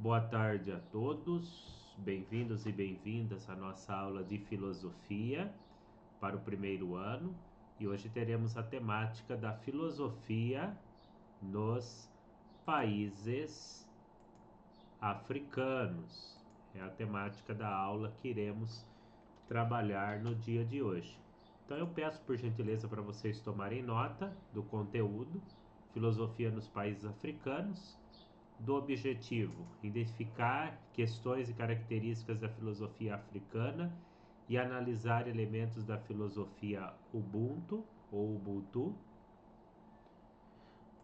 Boa tarde a todos, bem-vindos e bem-vindas à nossa aula de filosofia para o primeiro ano. E hoje teremos a temática da filosofia nos países africanos. É a temática da aula que iremos trabalhar no dia de hoje. Então eu peço por gentileza para vocês tomarem nota do conteúdo, filosofia nos países africanos, do objetivo, identificar questões e características da filosofia africana e analisar elementos da filosofia Ubuntu ou Ubuntu.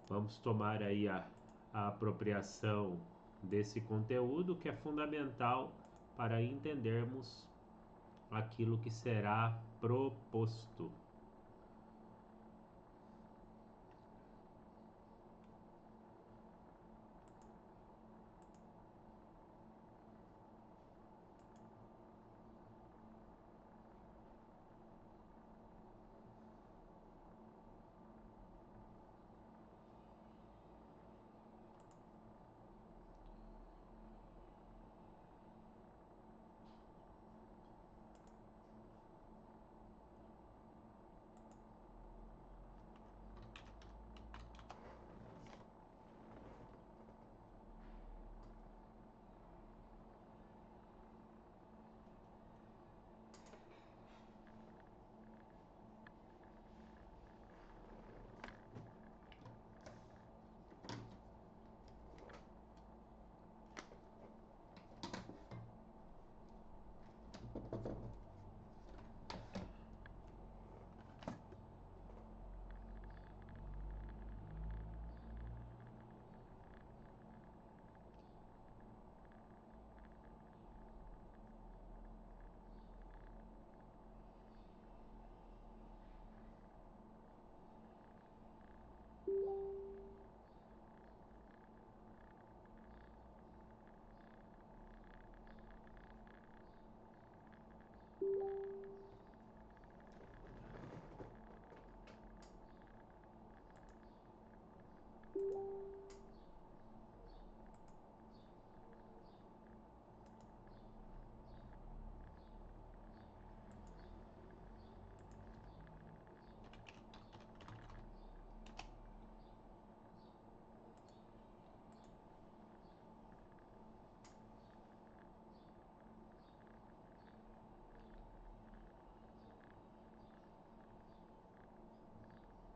Vamos tomar aí a apropriação desse conteúdo que é fundamental para entendermos aquilo que será proposto.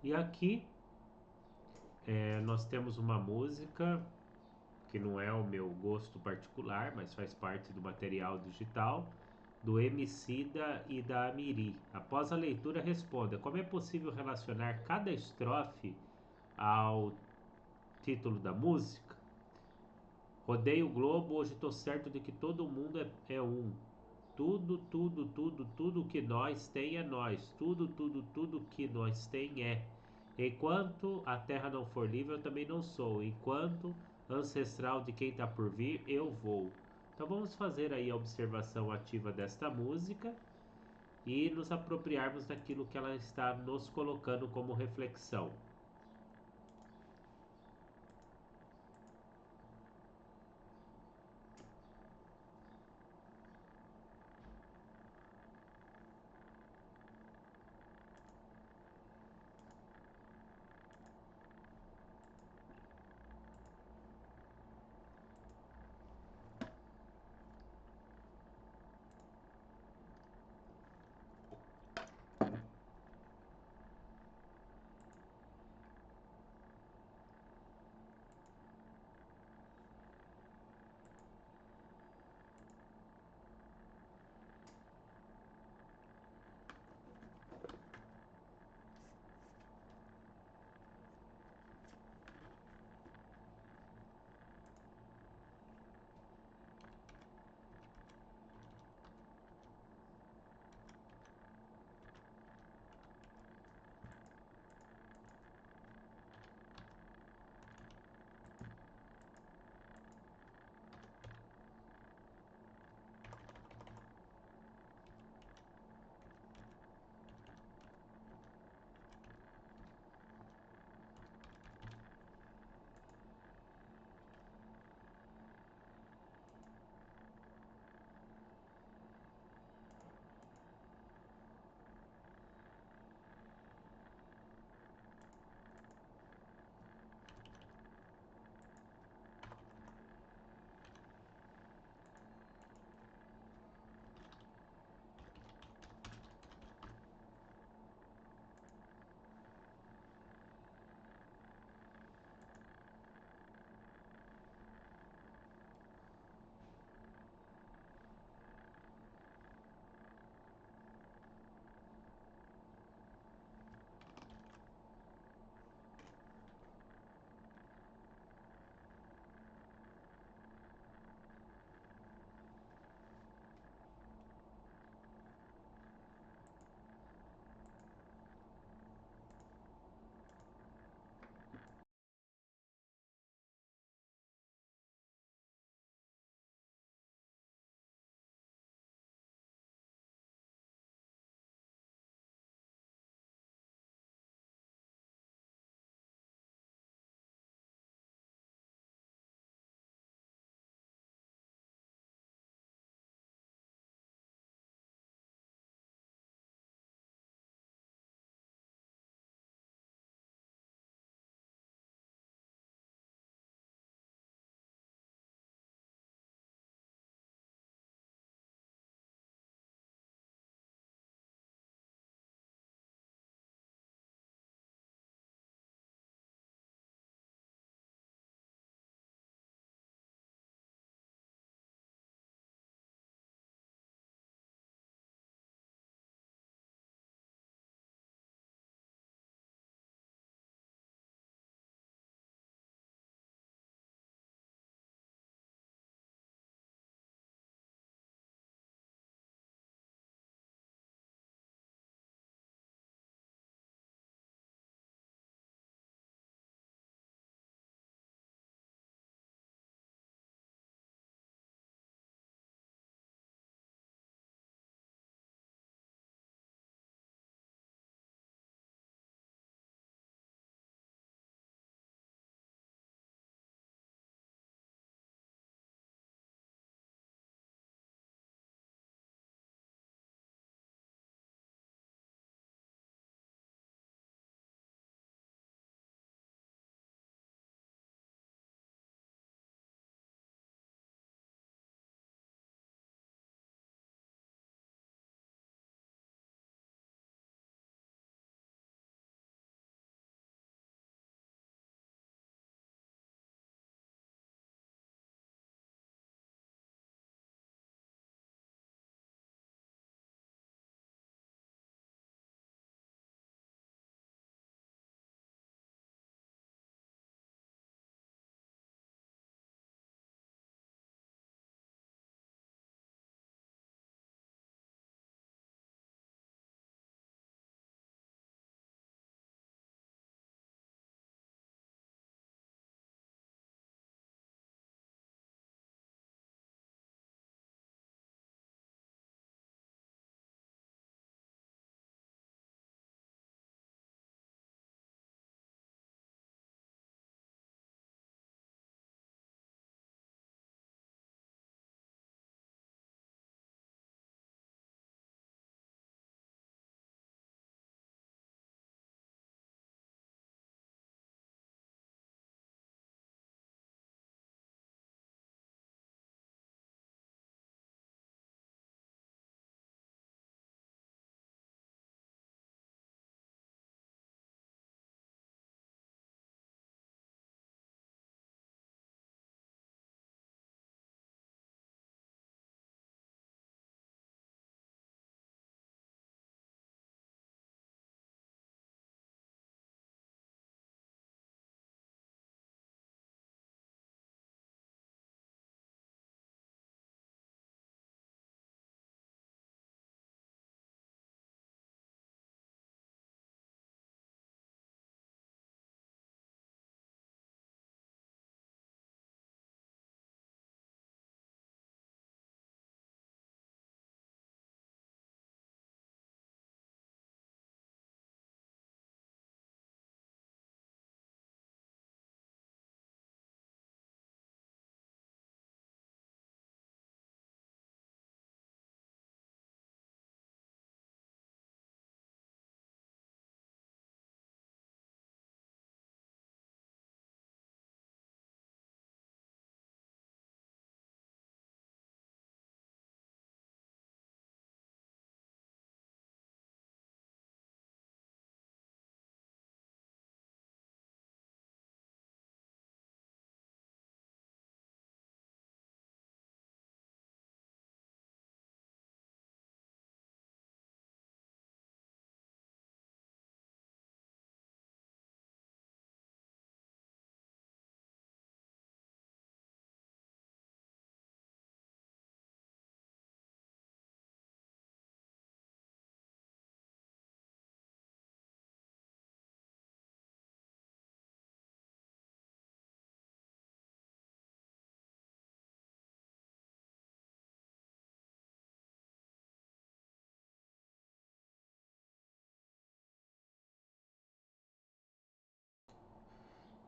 E aqui nós temos uma música que não é o meu gosto particular, mas faz parte do material digital, do Emicida e da Amiri. Após a leitura, responda: como é possível relacionar cada estrofe ao título da música? Rodei o globo, hoje tô certo de que todo mundo é um. Tudo, tudo, tudo, tudo que nós tem é nós. Tudo, tudo, tudo que nós tem é. Enquanto a terra não for livre, eu também não sou. Enquanto ancestral de quem está por vir, eu vou. Então vamos fazer aí a observação ativa desta música e nos apropriarmos daquilo que ela está nos colocando como reflexão.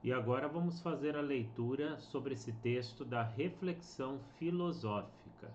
E agora vamos fazer a leitura sobre esse texto da reflexão filosófica.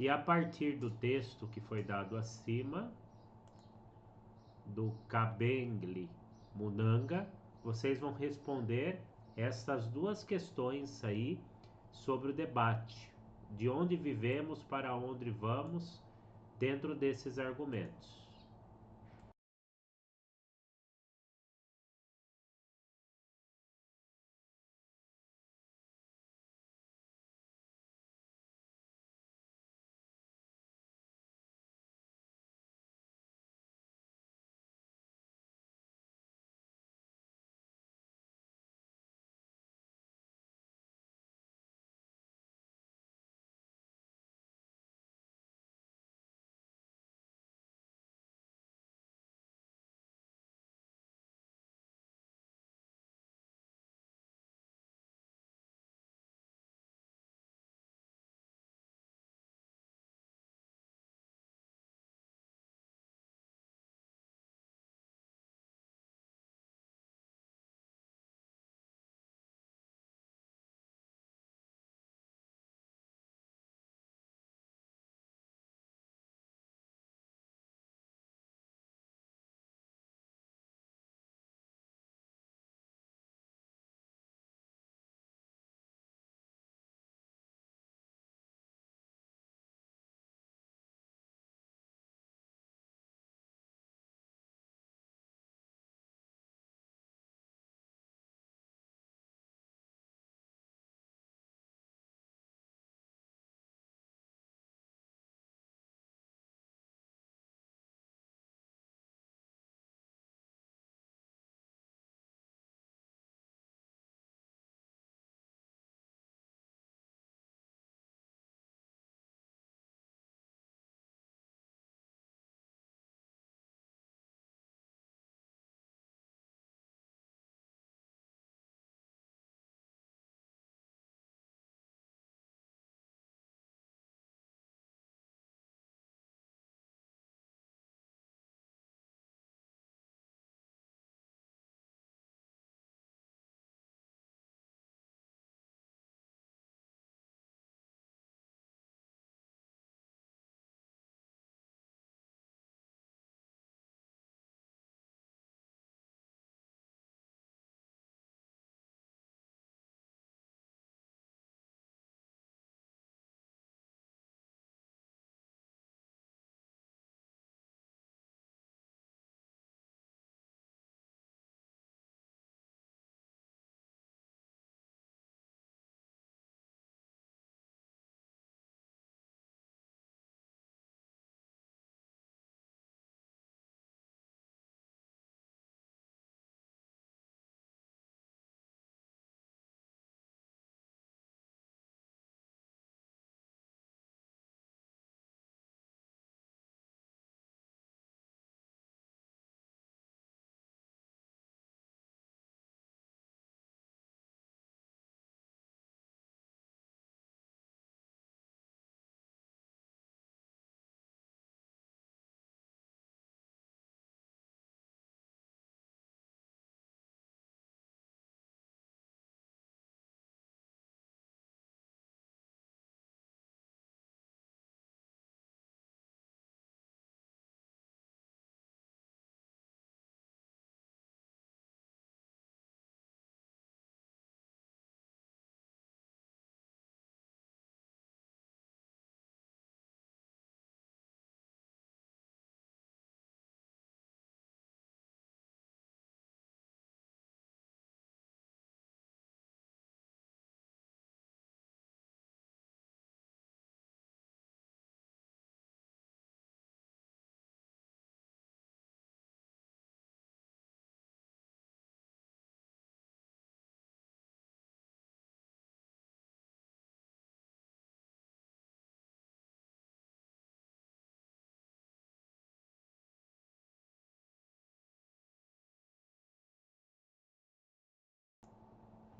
E a partir do texto que foi dado acima, do Kabengli Munanga, vocês vão responder essas duas questões aí sobre o debate. De onde vivemos, para onde vamos, dentro desses argumentos.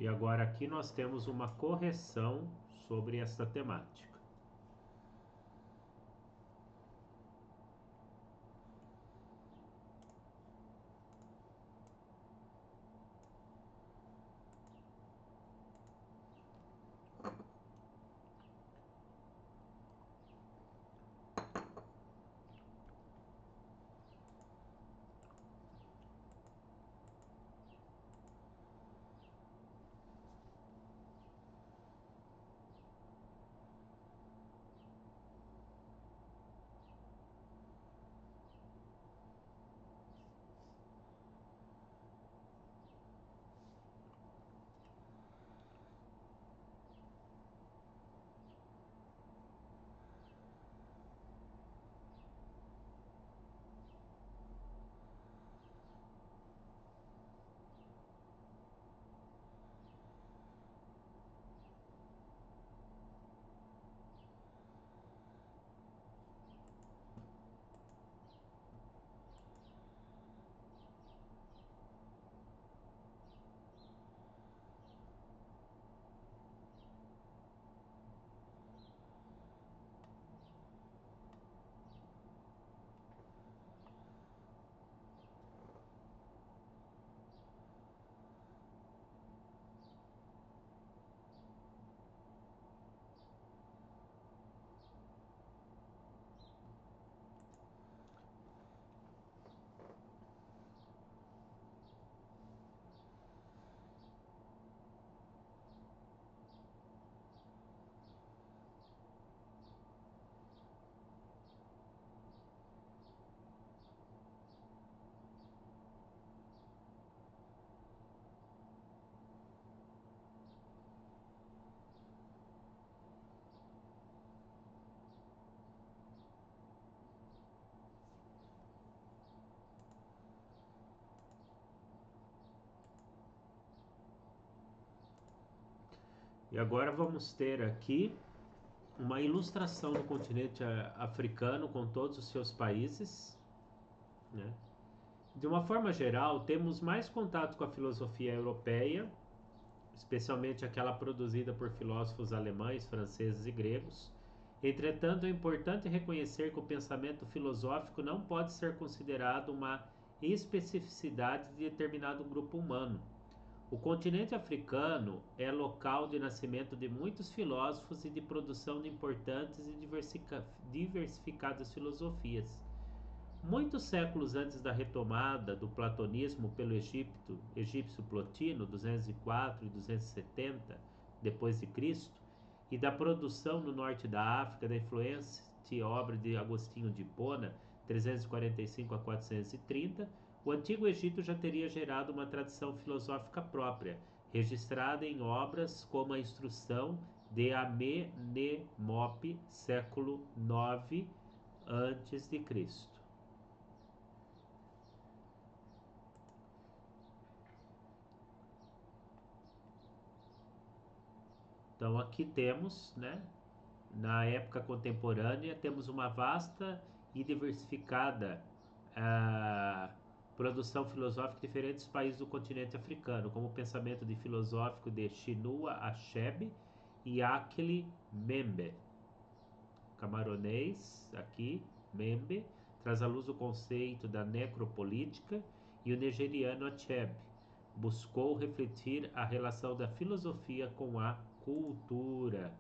E agora aqui nós temos uma correção sobre esta temática. E agora vamos ter aqui uma ilustração do continente africano com todos os seus países, né? De uma forma geral, temos mais contato com a filosofia europeia, especialmente aquela produzida por filósofos alemães, franceses e gregos. Entretanto, é importante reconhecer que o pensamento filosófico não pode ser considerado uma especificidade de determinado grupo humano. O continente africano é local de nascimento de muitos filósofos e de produção de importantes e diversificadas filosofias. Muitos séculos antes da retomada do platonismo pelo egípcio Plotino, 204 e 270 depois de Cristo, e da produção no norte da África da influência de obra de Agostinho de Hipona, 345 a 430, o Antigo Egito já teria gerado uma tradição filosófica própria, registrada em obras como a Instrução de Amenemope, século 9 antes de Cristo. Então aqui temos, né, na época contemporânea, temos uma vasta e diversificada produção filosófica de diferentes países do continente africano, como o pensamento de filosófico de Chinua Achebe e Akili Membe. Camaronês, aqui, Membe, traz à luz o conceito da necropolítica, e o nigeriano Achebe buscou refletir a relação da filosofia com a cultura.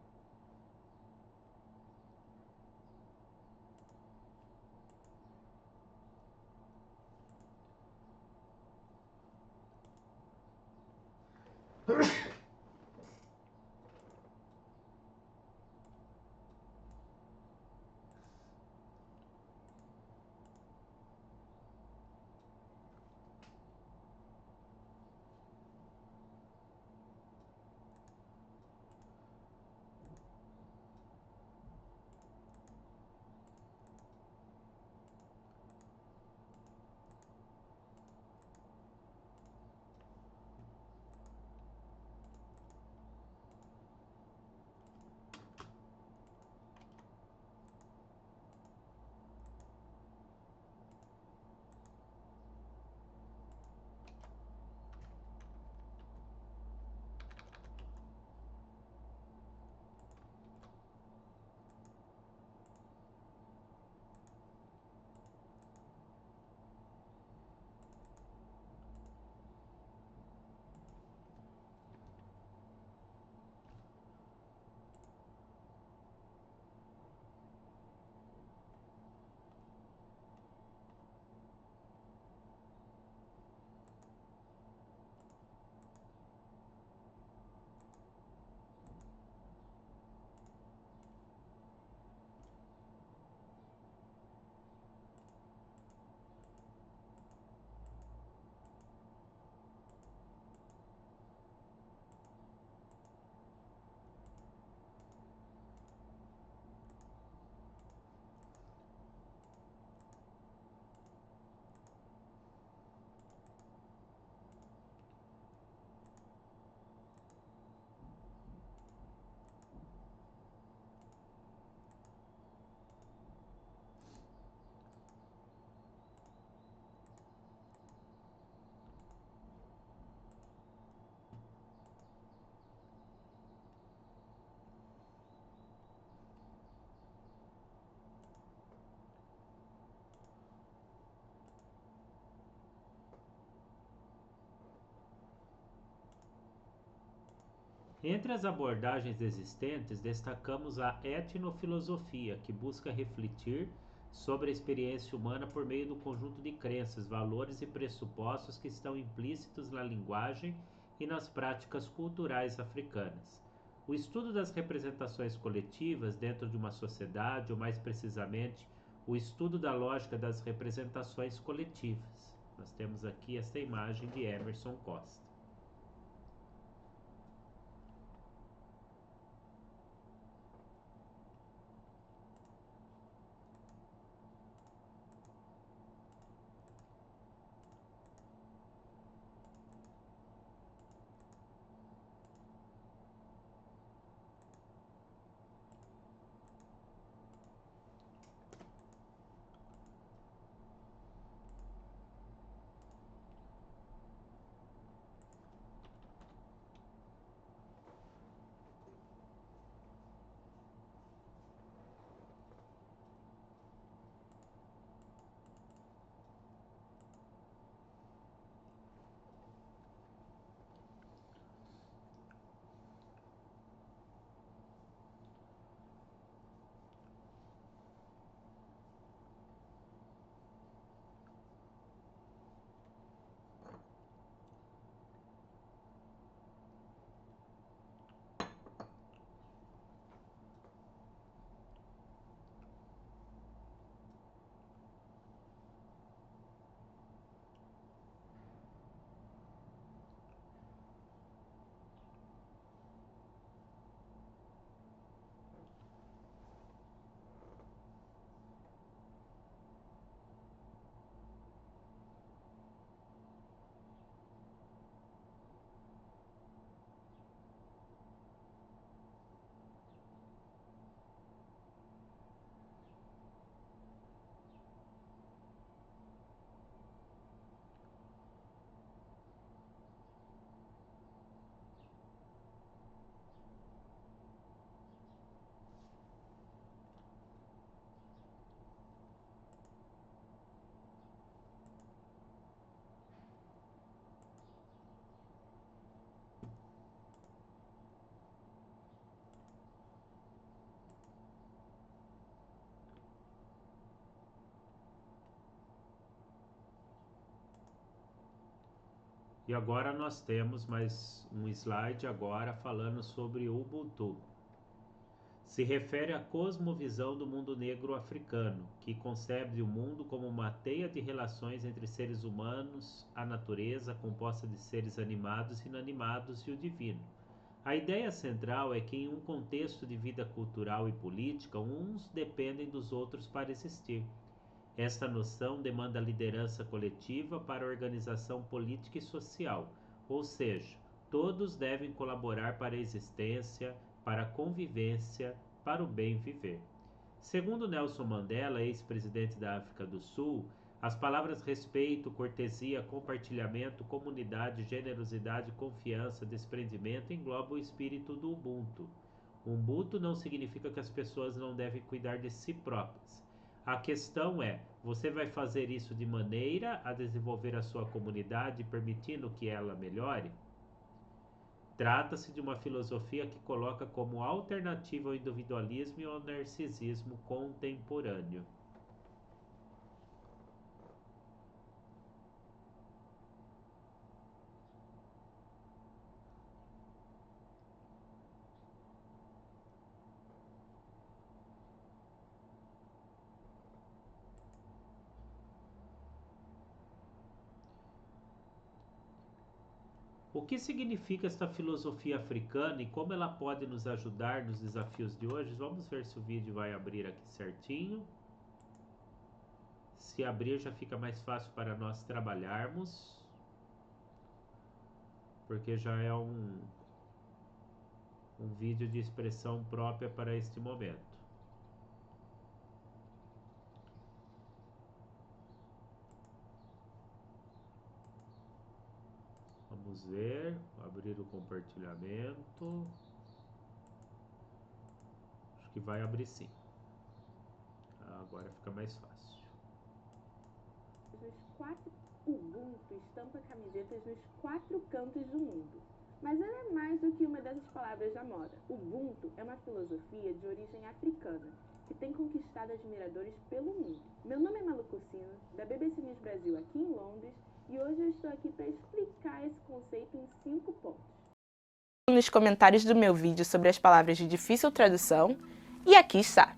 Entre as abordagens existentes, destacamos a etnofilosofia, que busca refletir sobre a experiência humana por meio do conjunto de crenças, valores e pressupostos que estão implícitos na linguagem e nas práticas culturais africanas. O estudo das representações coletivas dentro de uma sociedade, ou mais precisamente, o estudo da lógica das representações coletivas. Nós temos aqui esta imagem de Emerson Costa. E agora nós temos mais um slide agora falando sobre o Ubuntu. Se refere à cosmovisão do mundo negro africano, que concebe o mundo como uma teia de relações entre seres humanos, a natureza, composta de seres animados e inanimados e o divino. A ideia central é que em um contexto de vida cultural e política, uns dependem dos outros para existir. Esta noção demanda liderança coletiva para a organização política e social, ou seja, todos devem colaborar para a existência, para a convivência, para o bem viver. Segundo Nelson Mandela, ex-presidente da África do Sul, as palavras respeito, cortesia, compartilhamento, comunidade, generosidade, confiança, desprendimento englobam o espírito do Ubuntu. Ubuntu não significa que as pessoas não devem cuidar de si próprias. A questão é, você vai fazer isso de maneira a desenvolver a sua comunidade, permitindo que ela melhore? Trata-se de uma filosofia que coloca como alternativa ao individualismo e ao narcisismo contemporâneo. O que significa esta filosofia africana e como ela pode nos ajudar nos desafios de hoje? Vamos ver se o vídeo vai abrir aqui certinho. Se abrir já fica mais fácil para nós trabalharmos, porque já é um vídeo de expressão própria para este momento. Vamos ver, abrir o compartilhamento. Acho que vai abrir sim. Agora fica mais fácil. Ubuntu estampa camisetas nos 4 cantos do mundo. Mas ela é mais do que uma dessas palavras da moda. Ubuntu é uma filosofia de origem africana, que tem conquistado admiradores pelo mundo. Meu nome é Malu Cursino, da BBC News Brasil aqui em Londres, e hoje eu estou aqui para explicar esse conceito em 5 pontos. Nos comentários do meu vídeo sobre as palavras de difícil tradução, e aqui está.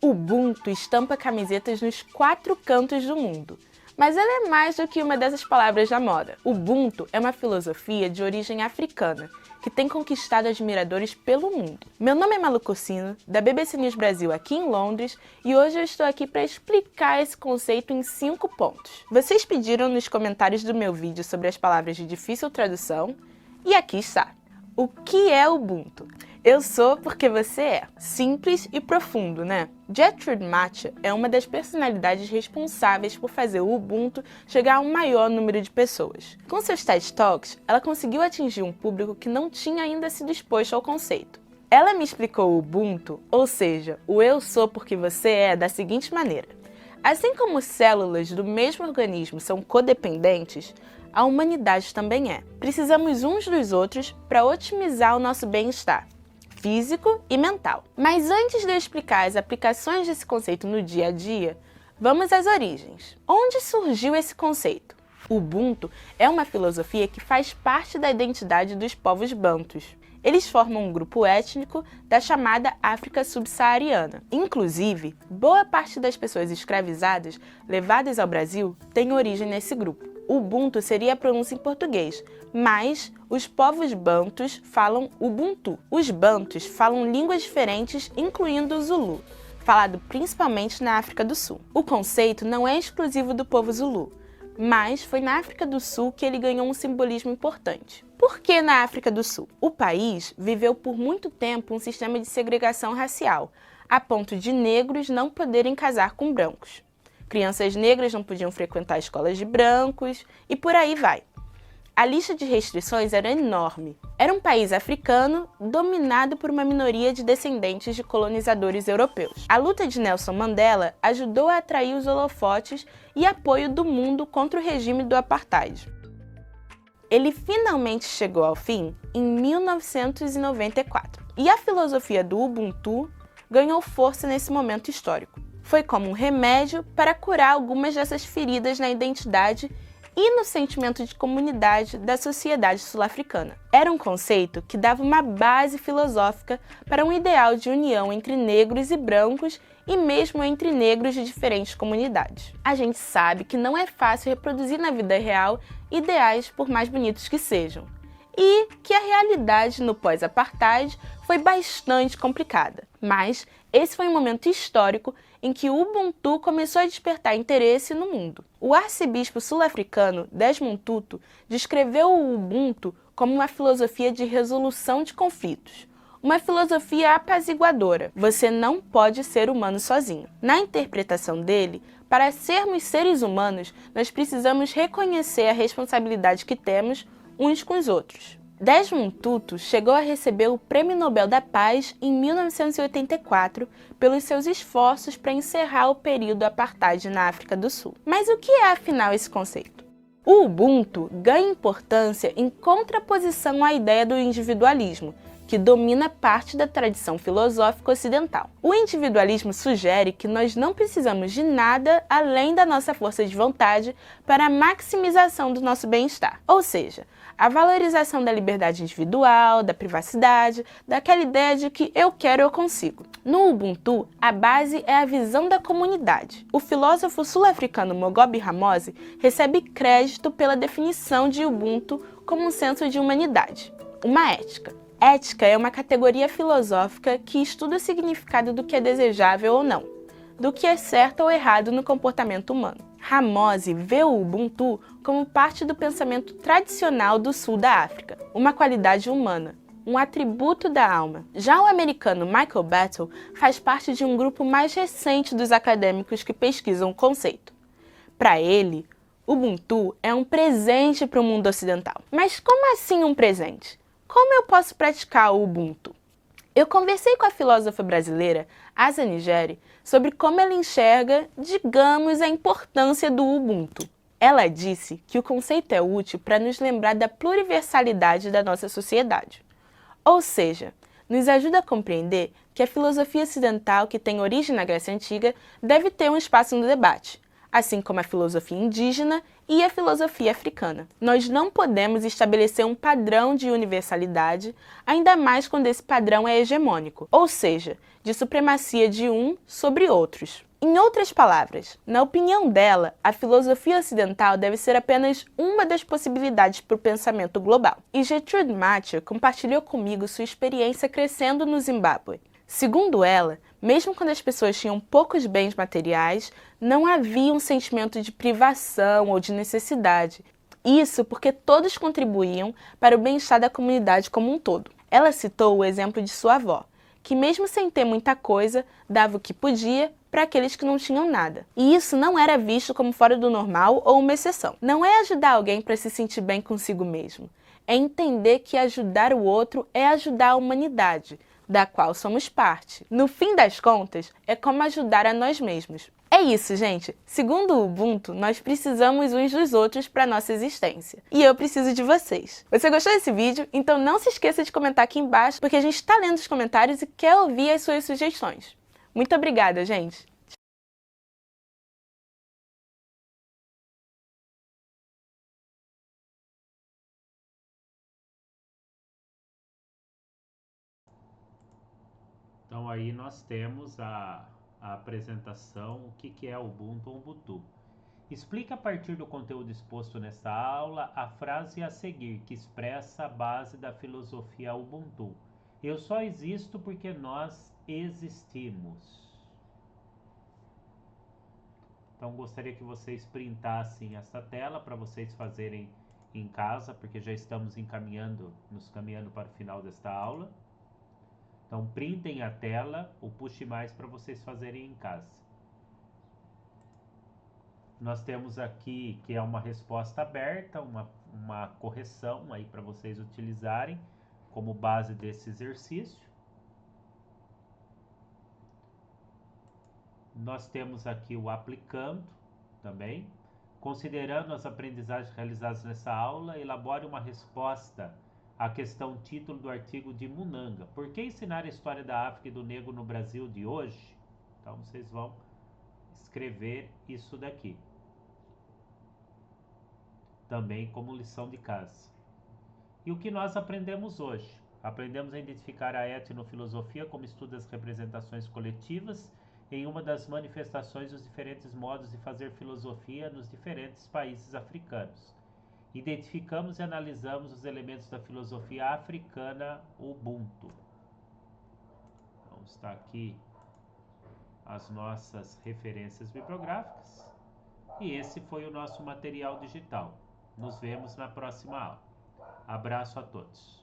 Ubuntu estampa camisetas nos 4 cantos do mundo. Mas ela é mais do que uma dessas palavras da moda. Ubuntu é uma filosofia de origem africana, que tem conquistado admiradores pelo mundo. Meu nome é Malu Cursino, da BBC News Brasil aqui em Londres, e hoje eu estou aqui para explicar esse conceito em 5 pontos. Vocês pediram nos comentários do meu vídeo sobre as palavras de difícil tradução, e aqui está. O que é Ubuntu? Eu sou porque você é. Simples e profundo, né? Gertrude Matcha é uma das personalidades responsáveis por fazer o Ubuntu chegar a um maior número de pessoas. Com seus TED Talks, ela conseguiu atingir um público que não tinha ainda sido exposto ao conceito. Ela me explicou o Ubuntu, ou seja, o eu sou porque você é, da seguinte maneira. Assim como células do mesmo organismo são codependentes, a humanidade também é. Precisamos uns dos outros para otimizar o nosso bem-estar físico e mental. Mas antes de eu explicar as aplicações desse conceito no dia a dia, vamos às origens. Onde surgiu esse conceito? O Ubuntu é uma filosofia que faz parte da identidade dos povos bantus. Eles formam um grupo étnico da chamada África subsaariana. Inclusive, boa parte das pessoas escravizadas levadas ao Brasil tem origem nesse grupo. Ubuntu seria a pronúncia em português, mas os povos bantus falam Ubuntu. Os bantus falam línguas diferentes, incluindo o Zulu, falado principalmente na África do Sul. O conceito não é exclusivo do povo Zulu, mas foi na África do Sul que ele ganhou um simbolismo importante. Por que na África do Sul? O país viveu por muito tempo um sistema de segregação racial, a ponto de negros não poderem casar com brancos. Crianças negras não podiam frequentar escolas de brancos e por aí vai. A lista de restrições era enorme. Era um país africano dominado por uma minoria de descendentes de colonizadores europeus. A luta de Nelson Mandela ajudou a atrair os holofotes e apoio do mundo contra o regime do apartheid. Ele finalmente chegou ao fim em 1994 e a filosofia do Ubuntu ganhou força nesse momento histórico. Foi como um remédio para curar algumas dessas feridas na identidade e no sentimento de comunidade da sociedade sul-africana. Era um conceito que dava uma base filosófica para um ideal de união entre negros e brancos e mesmo entre negros de diferentes comunidades. A gente sabe que não é fácil reproduzir na vida real ideais por mais bonitos que sejam, e que a realidade no pós-apartheid foi bastante complicada. Mas esse foi um momento histórico em que o Ubuntu começou a despertar interesse no mundo. O arcebispo sul-africano Desmond Tutu descreveu o Ubuntu como uma filosofia de resolução de conflitos, uma filosofia apaziguadora. Você não pode ser humano sozinho. Na interpretação dele, para sermos seres humanos, nós precisamos reconhecer a responsabilidade que temos uns com os outros. Desmond Tutu chegou a receber o Prêmio Nobel da Paz em 1984 pelos seus esforços para encerrar o período apartheid na África do Sul. Mas o que é afinal esse conceito? O Ubuntu ganha importância em contraposição à ideia do individualismo, que domina parte da tradição filosófica ocidental. O individualismo sugere que nós não precisamos de nada além da nossa força de vontade para a maximização do nosso bem-estar. Ou seja, a valorização da liberdade individual, da privacidade, daquela ideia de que eu quero, eu consigo. No Ubuntu, a base é a visão da comunidade. O filósofo sul-africano Mogobe Ramose recebe crédito pela definição de Ubuntu como um senso de humanidade, uma ética. Ética é uma categoria filosófica que estuda o significado do que é desejável ou não, do que é certo ou errado no comportamento humano. Ramose vê o Ubuntu como parte do pensamento tradicional do sul da África, uma qualidade humana, um atributo da alma. Já o americano Michael Battle faz parte de um grupo mais recente dos acadêmicos que pesquisam o conceito. Para ele, Ubuntu é um presente para o mundo ocidental. Mas como assim um presente? Como eu posso praticar o Ubuntu? Eu conversei com a filósofa brasileira Asa Nigeri sobre como ela enxerga, digamos, a importância do Ubuntu. Ela disse que o conceito é útil para nos lembrar da pluriversalidade da nossa sociedade. Ou seja, nos ajuda a compreender que a filosofia ocidental que tem origem na Grécia Antiga deve ter um espaço no debate, assim como a filosofia indígena e a filosofia africana. Nós não podemos estabelecer um padrão de universalidade, ainda mais quando esse padrão é hegemônico, ou seja, de supremacia de um sobre outros. Em outras palavras, na opinião dela, a filosofia ocidental deve ser apenas uma das possibilidades para o pensamento global. E Gertrude Mathieu compartilhou comigo sua experiência crescendo no Zimbábue. Segundo ela, mesmo quando as pessoas tinham poucos bens materiais, não havia um sentimento de privação ou de necessidade. Isso porque todos contribuíam para o bem-estar da comunidade como um todo. Ela citou o exemplo de sua avó, que mesmo sem ter muita coisa, dava o que podia para aqueles que não tinham nada. E isso não era visto como fora do normal ou uma exceção. Não é ajudar alguém para se sentir bem consigo mesmo. É entender que ajudar o outro é ajudar a humanidade, da qual somos parte. No fim das contas, é como ajudar a nós mesmos. É isso, gente. Segundo o Ubuntu, nós precisamos uns dos outros para nossa existência. E eu preciso de vocês. Você gostou desse vídeo? Então não se esqueça de comentar aqui embaixo, porque a gente está lendo os comentários e quer ouvir as suas sugestões. Muito obrigada, gente! Então aí nós temos a apresentação, o que é Ubuntu ou Ubuntu. Explica a partir do conteúdo exposto nesta aula a frase a seguir, que expressa a base da filosofia Ubuntu. Eu só existo porque nós existimos. Então gostaria que vocês printassem essa tela para vocês fazerem em casa, porque já estamos nos caminhando para o final desta aula. Então printem a tela ou puxe mais para vocês fazerem em casa. Nós temos aqui que é uma resposta aberta, uma correção aí para vocês utilizarem como base desse exercício. Nós temos aqui o aplicando também. Considerando as aprendizagens realizadas nessa aula, elabore uma resposta à questão título do artigo de Munanga. Por que ensinar a história da África e do negro no Brasil de hoje? Então vocês vão escrever isso daqui. também como lição de casa. E o que nós aprendemos hoje? Aprendemos a identificar a etnofilosofia como estudo das representações coletivas em uma das manifestações dos diferentes modos de fazer filosofia nos diferentes países africanos. Identificamos e analisamos os elementos da filosofia africana Ubuntu. Então está aqui as nossas referências bibliográficas e esse foi o nosso material digital. Nos vemos na próxima aula. Abraço a todos.